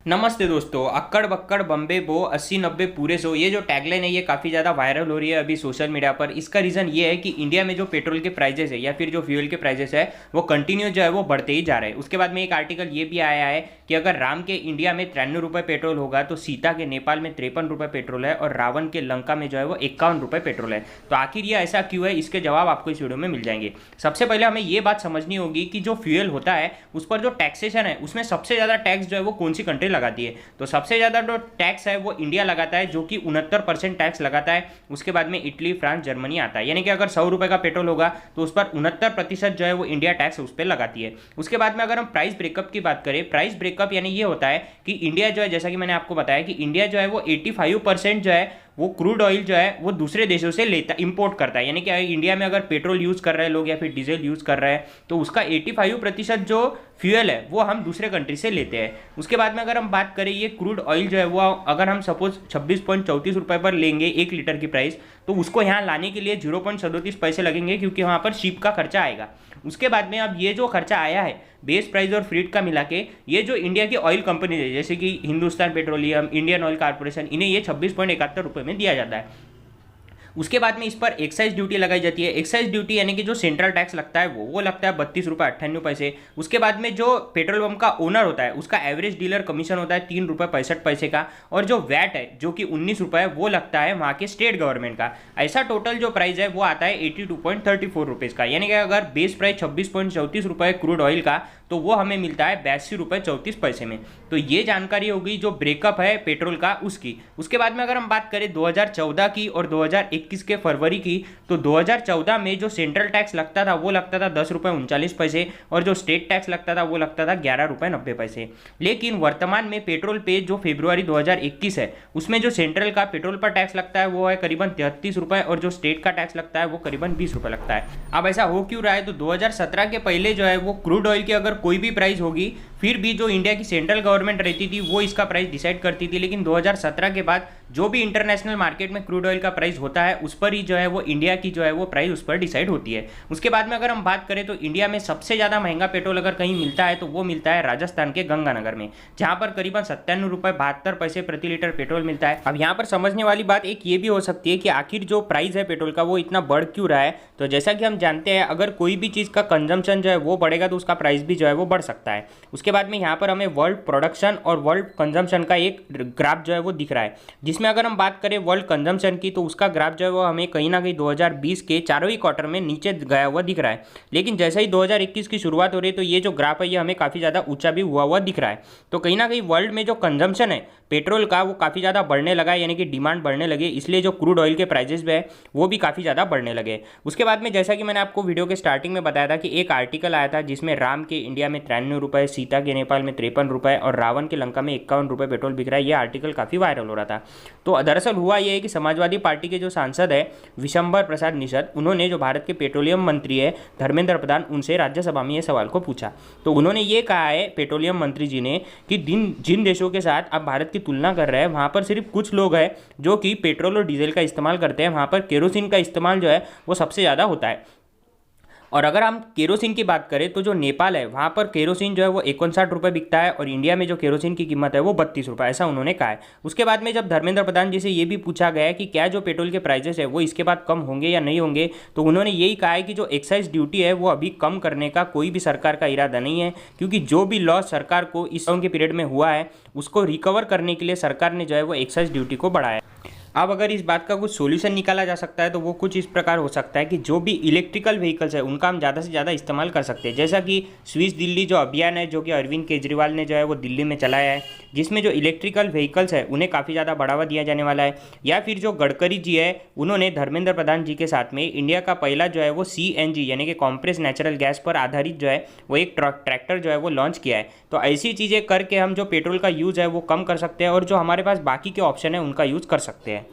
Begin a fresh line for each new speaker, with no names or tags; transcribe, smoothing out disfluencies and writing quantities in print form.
नमस्ते दोस्तों। अक्कड़ बक्कड़ बम्बे बो 80-90 पूरे सो, ये जो टैगलाइन है ये काफ़ी ज़्यादा वायरल हो रही है अभी सोशल मीडिया पर। इसका रीज़न ये है कि इंडिया में जो पेट्रोल के प्राइजेस है या फिर जो फ्यूल के प्राइजेस है वो कंटिन्यू जो है वो बढ़ते ही जा रहे हैं। उसके बाद में एक आर्टिकल ये भी आया है कि अगर राम के इंडिया में 93 रुपये पेट्रोल होगा तो सीता के नेपाल में 53 रुपये पेट्रोल है और रावण के लंका में जो है वो 51 रुपये पेट्रोल है। तो आखिर ये ऐसा क्यों है, इसके जवाब आपको इस वीडियो में मिल जाएंगे। सबसे पहले हमें ये बात समझनी होगी कि जो फ्यूल होता है उस पर जो टैक्सेशन है उसमें सबसे ज़्यादा टैक्स जो है वो कौन सी कंट्री लगाती है। तो सबसे ज़्यादा जो टैक्स है वो इंडिया लगाता है जो कि 69% टैक्स लगाता है। उसके बाद में इटली, फ्रांस, जर्मनी आता है। यानी कि अगर 100 रुपये का पेट्रोल होगा तो उस पर 69% जो है वो इंडिया टैक्स उस पर लगाती है। उसके बाद में अगर हम प्राइस ब्रेकअप की बात करें, प्राइस ब्रेकअप यानी ये होता है कि इंडिया जो है, जैसा कि मैंने आपको बताया कि इंडिया जो है वो 85% जो है वो क्रूड ऑयल जो है वो दूसरे देशों से लेता इंपोर्ट करता है। यानी कि इंडिया में अगर पेट्रोल यूज़ कर रहे हैं लोग या फिर डीजल यूज़ कर रहे हैं तो उसका 85% जो फ्यूल है वो हम दूसरे कंट्री से लेते हैं। उसके बाद में अगर हम बात करें ये क्रूड ऑयल जो है वो अगर हम सपोज 26.34 रुपये पर लेंगे 1 लीटर की प्राइस, तो उसको यहाँ लाने के लिए 0.37 पैसे लगेंगे क्योंकि वहाँ पर शिप का खर्चा आएगा। उसके बाद में अब ये जो खर्चा आया है बेस प्राइस और फ्रीट का मिला के, ये जो इंडिया की ऑयल कंपनी है जैसे कि Hindustan petroleum, Indian oil corporation, इन्हें ये 26.71 रुपये में दिया जाता है। उसके बाद में इस पर एक्साइज ड्यूटी लगाई जाती है। एक्साइज ड्यूटी यानी कि जो सेंट्रल टैक्स लगता है वो लगता है 32 रुपये 98 पैसे। उसके बाद में जो पेट्रोल पंप का ओनर होता है उसका एवरेज डीलर कमीशन होता है 3 रुपये 65 पैसे का, और जो वैट है जो कि 19 रुपये वो लगता है वहाँ के स्टेट गवर्नमेंट का। ऐसा टोटल जो प्राइस है वो आता है 82.34 रुपीज़ का। यानी कि अगर बेस प्राइस 26.34 रुपये क्रूड ऑयल का तो वो हमें मिलता है 82 रुपये 34 पैसे में। तो ये जानकारी होगी जो ब्रेकअप है पेट्रोल का उसकी। उसके बाद में अगर हम बात करें 2014 की और 2021 के फरवरी की, तो 2014 में जो सेंट्रल टैक्स लगता था वो लगता था 10 रुपये 39 पैसे और जो स्टेट टैक्स लगता था वो लगता था 11 रुपये 90 पैसे। लेकिन वर्तमान में पेट्रोल पे जो फरवरी 2021 है उसमें जो सेंट्रल का पेट्रोल पर टैक्स लगता है वो है करीबन 33 रुपये और जो स्टेट का टैक्स लगता है वो करीबन 20 रुपये लगता है। अब ऐसा हो क्यों रहा है, तो 2017 के पहले जो है वो क्रूड ऑयल की अगर कोई भी प्राइस होगी फिर भी जो इंडिया की सेंट्रल गवर्नमेंट रहती थी वो इसका प्राइस डिसाइड करती थी। लेकिन 2017 के बाद जो भी इंटरनेशनल मार्केट में क्रूड ऑयल का प्राइस होता है उस पर ही जो है वो इंडिया की जो है वो प्राइस उस पर डिसाइड होती है। उसके बाद में अगर हम बात करें तो इंडिया में सबसे ज़्यादा महंगा पेट्रोल अगर कहीं मिलता है तो वो मिलता है राजस्थान के गंगानगर में, जहाँ पर करीबन 97 रुपये 72 पैसे प्रति लीटर पेट्रोल मिलता है। अब यहाँ पर समझने वाली बात एक ये भी हो सकती है कि आखिर जो प्राइस है पेट्रोल का वो इतना बढ़ क्यों रहा है। तो जैसा कि हम जानते हैं अगर कोई भी चीज़ का कंजम्पशन जो है वो बढ़ेगा तो उसका प्राइस भी जो है वो बढ़ सकता है। उसके बाद में यहाँ पर हमें वर्ल्ड प्रोडक्शन और वर्ल्ड कंजम्पशन का एक ग्राफ जो है वो दिख रहा है, जिसमें अगर हम बात करें वर्ल्ड कंजम्पशन की तो उसका ग्राफ जो है वो हमें कहीं ना कहीं 2020 के चारवें क्वार्टर में नीचे गया हुआ दिख रहा है। लेकिन जैसे ही 2021 की शुरुआत हो रही है तो ये जो ग्राफ है ये हमें काफ़ी ज़्यादा ऊंचा भी हुआ दिख रहा है। तो कहीं ना कहीं वर्ल्ड में जो कंजम्पशन है पेट्रोल का वो काफ़ी ज़्यादा बढ़ने लगा है, यानी कि डिमांड बढ़ने लगे, इसलिए जो क्रूड ऑयल के प्राइजेस भी है वो भी काफ़ी ज़्यादा बढ़ने लगे। उसके बाद में जैसा कि मैंने आपको वीडियो के स्टार्टिंग में बताया था कि एक आर्टिकल आया था जिसमें राम के इंडिया में 93 रुपये, सीता के नेपाल में 53 रुपये और रावण के लंका में 51 रुपये पेट्रोल बिक रहा है। ये आर्टिकल काफ़ी वायरल हो रहा था। तो दरअसल हुआ ये है कि समाजवादी पार्टी के जो सांसद है विशंबर प्रसाद निषद, उन्होंने जो भारत के पेट्रोलियम मंत्री है धर्मेंद्र प्रधान, उनसे राज्यसभा में ये सवाल को पूछा। तो उन्होंने ये कहा है पेट्रोलियम मंत्री जी ने कि जिन देशों के साथ आप भारत की तुलना कर रहे हैं वहाँ पर सिर्फ कुछ लोग हैं जो कि पेट्रोल और डीजल का इस्तेमाल करते हैं, वहाँ पर केरोसिन का इस्तेमाल जो है वो सबसे ज़्यादा होता है। और अगर हम केरोसिन की बात करें तो जो नेपाल है वहाँ पर केरोसिन जो है वो 59 रुपये बिकता है और इंडिया में जो केरोसिन की कीमत है वो 32 रुपये, ऐसा उन्होंने कहा है। उसके बाद में जब धर्मेंद्र प्रधान जी से ये भी पूछा गया है कि क्या जो पेट्रोल के प्राइजेस है वो इसके बाद कम होंगे या नहीं होंगे, तो उन्होंने यही कहा है कि जो एक्साइज ड्यूटी है वो अभी कम करने का कोई भी सरकार का इरादा नहीं है, क्योंकि जो भी लॉस सरकार को इस के पीरियड में हुआ है उसको रिकवर करने के लिए सरकार ने जो है वो एक्साइज ड्यूटी को बढ़ाया। अब अगर इस बात का कुछ सॉल्यूशन निकाला जा सकता है तो वो कुछ इस प्रकार हो सकता है कि जो भी इलेक्ट्रिकल व्हीकल्स है उनका हम ज़्यादा से ज़्यादा इस्तेमाल कर सकते हैं। जैसा कि स्विच दिल्ली जो अभियान है जो कि अरविंद केजरीवाल ने जो है वो दिल्ली में चलाया है, जिसमें जो इलेक्ट्रिकल व्हीकल्स है उन्हें काफ़ी ज़्यादा बढ़ावा दिया जाने वाला है। या फिर जो गडकरी जी है उन्होंने धर्मेंद्र प्रधान जी के साथ में इंडिया का पहला जो है वो CNG यानी कि कॉम्प्रेस नेचुरल गैस पर आधारित जो है वो एक ट्रैक्टर जो है वो लॉन्च किया है। तो ऐसी चीज़ें करके हम जो पेट्रोल का यूज़ है वो कम कर सकते हैं और जो हमारे पास बाकी के ऑप्शन है उनका यूज़ कर सकते हैं।